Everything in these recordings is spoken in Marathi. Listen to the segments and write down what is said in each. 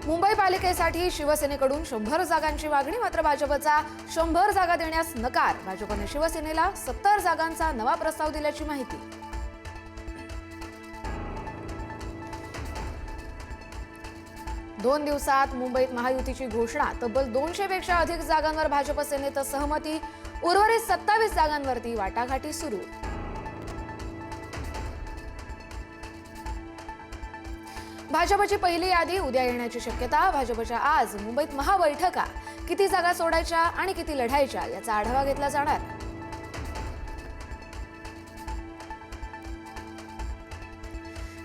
मुंबई पालिकेसाठी शिवसेनेकडून 100 जागांची मागणी, मात्र भाजपचा 100 जागा देण्यास नकार। भाजपने शिवसेनेला 70 जागांचा नवा प्रस्ताव दिल्याची माहिती। दोन दिवसात मुंबईत महायुतीची घोषणा। तब्बल 200 पेक्षा अधिक जागांवर भाजप सेनेत सहमती। उर्वरित 27 जागांवरती वाटाघाटी सुरू। भाजपची पहिली यादी उद्या येण्याची शक्यता। भाजपच्या आज मुंबईत महाबैठका। किती जागा सोडायच्या आणि किती लढायच्या याचा आढावा घेतला जाणार।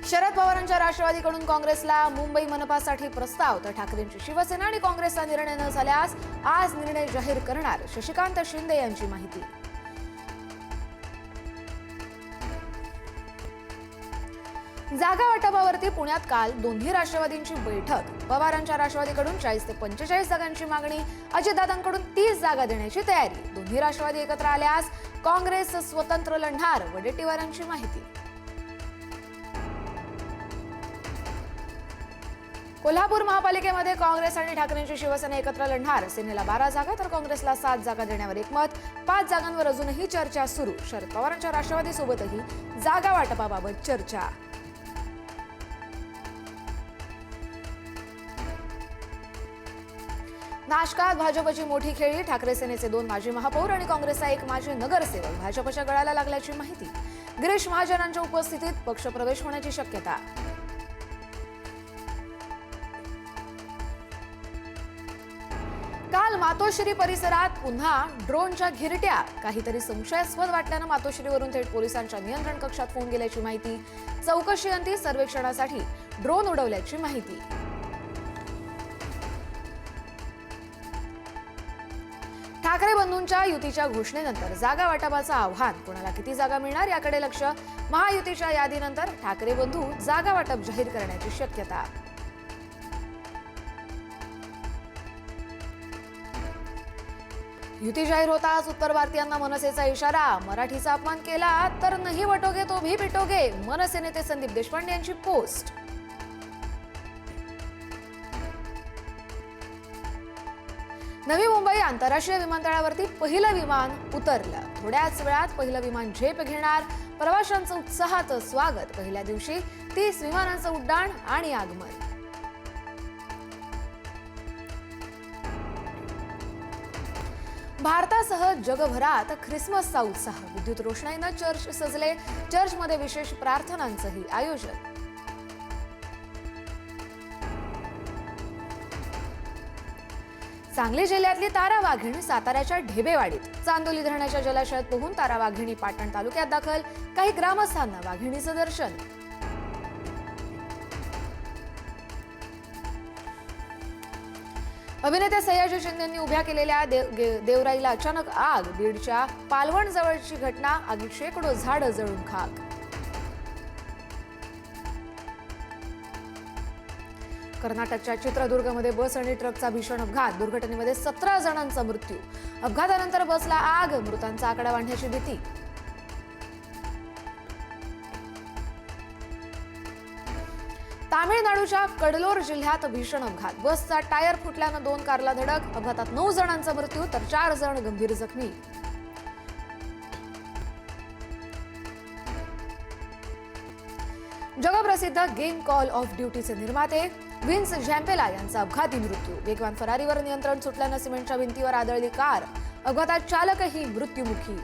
शरद पवारांच्या राष्ट्रवादीकडून काँग्रेसला मुंबई मनपासाठी प्रस्ताव, तर ठाकरेंची शिवसेना आणि काँग्रेसचा निर्णय न झाल्यास आज निर्णय जाहीर करणार। शशिकांत शिंदे यांची माहिती। जागा वाटपावरती पुण्यात काल दोन्ही राष्ट्रवादींची बैठक। पवारांच्या राष्ट्रवादीकडून 40 ते 45 जागांची मागणी, अजितदादांकडून 30 जागा देण्याची तयारी। दोन्ही राष्ट्रवादी एकत्र आल्यास काँग्रेस स्वतंत्र लढणार, वडेट्टीवारांची माहिती। कोल्हापूर महापालिकेमध्ये काँग्रेस आणि ठाकरेंची शिवसेना एकत्र लढणार। सेनेला 12 जागा तर काँग्रेसला 7 जागा देण्यावर एकमत। 5 जागांवर अजूनही चर्चा सुरू। शरद पवारांच्या राष्ट्रवादीसोबतही जागा वाटपाबाबत चर्चा। नाशकात भाजपची मोठी खेळी। ठाकरे सेनेचे 2 माजी महापौर आणि काँग्रेसचा 1 माजी नगरसेवक भाजपच्या गळाला लागल्याची माहिती। गिरीश महाजनांच्या उपस्थितीत पक्षप्रवेश होण्याची शक्यता। काल मातोश्री परिसरात पुन्हा ड्रोनच्या घिरट्या। काहीतरी संशयास्पद वाटल्यानं मातोश्रीवरून थेट पोलिसांच्या नियंत्रण कक्षात फोन गेल्याची माहिती। चौकशीअंती सर्वेक्षणासाठी ड्रोन उडवल्याची माहिती। ठाकरे बंधूंच्या युतीच्या घोषणेनंतर जागा वाटपाचं आव्हान। कोणाला किती जागा मिळणार याकडे लक्ष। महायुतीच्या यादीनंतर ठाकरे बंधू जागा वाटप जाहीर करण्याची शक्यता। युती जाहीर होताच उत्तर भारतीयांना मनसेचा इशारा। मराठीचा अपमान केला तर नहीं वटोगे तो भी पिटोगे। मनसे नेते संदीप देशपांडे यांची पोस्ट। नवी मुंबई आंतरराष्ट्रीय विमानतळावरती पहिलं विमान उतरलं। थोड्याच वेळात पहिलं विमान झेप घेणार। प्रवाशांचं उत्साहात स्वागत। पहिल्या दिवशी 30 विमानांचं उड्डाण आणि आगमन। भारतासह जगभरात ख्रिसमसचा उत्साह। विद्युत रोषणाईनं चर्च सजले। चर्चमध्ये विशेष प्रार्थनांचंही आयोजन। सांगली जिल्ह्यातली तारा वाघीण साताऱ्याच्या ढेबेवाडीत। चांदोली धरणाच्या जलाशयात पोहून तारा वाघिणी पाटण तालुक्यात दाखल। काही ग्रामस्थांना वाघिणीचं दर्शन। अभिनेते सयाजी शिंदेंनी उभ्या केलेल्या देवराईला अचानक आग। बीडच्या पालवण जवळची घटना। आगीत शेकडो झाडं जळून खाक। कर्नाटकच्या चित्रदुर्गमध्ये बस आणि ट्रकचा भीषण अपघात। दुर्घटनेमध्ये 17 जणांचा मृत्यू। अपघातानंतर बसला आग। मृतांचा आकडा वाढण्याची भीती। तामिळनाडूच्या कडलोर जिल्ह्यात भीषण अपघात। बसचा टायर फुटल्यानं 2 कारला धडक। अपघातात 9 जणांचा मृत्यू तर 4 जण गंभीर जखमी। जगप्रसिद्ध गेम कॉल ऑफ ड्युटीचे निर्माते विन्स झॅम्पेला यांचा अपघाती मृत्यू। वेगवान फरारीवर नियंत्रण सुटल्यानं सिमेंटच्या भिंतीवर आदळली कार। अपघातात चालकही मृत्युमुखी।